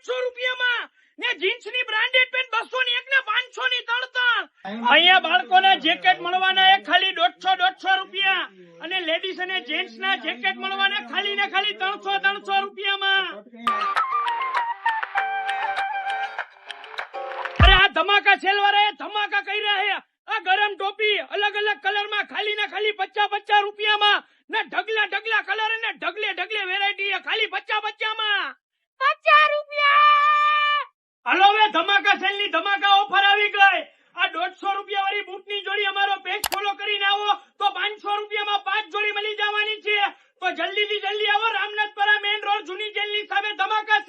રૂપિયામાં ને જીન્સ ની બ્રાન્ડેડ પેન્ટ 201 ને 500 ની 3 અહીંયા બાળકોના જેકેટ મળવાના એ ખાલી 150 રૂપિયા અને લેડીઝ અને જેન્ટ્સ ના જેકેટ મળવાના ખાલી ને ખાલી 300 રૂપિયામાં. અરે આ ધમાકા સેલ વાળા ધમાકા કર્યા છે. આ ગરમ ટોપી અલગ અલગ કલર માં ખાલી ને ખાલી 50 રૂપિયામાં ને ઢગલા કલર અને ઢગલે વેરાયટી ખાલી 50 માં 50 રૂપિયા. હાલો હવે ધમાકા સેલ ની ધમાકા ઓફર આવી ગઈ. આ 150 રૂપિયા વાળી બૂટ ની જોડી અમારો પેજ ફોલો કરીને આવો તો 500 રૂપિયામાં 5 જોડી મળી જવાની છે. તો જલ્દી થી જલ્દી આવો. રામનાથપરા મેઇન રોડ જૂની જેલ ની સામે ધમાકા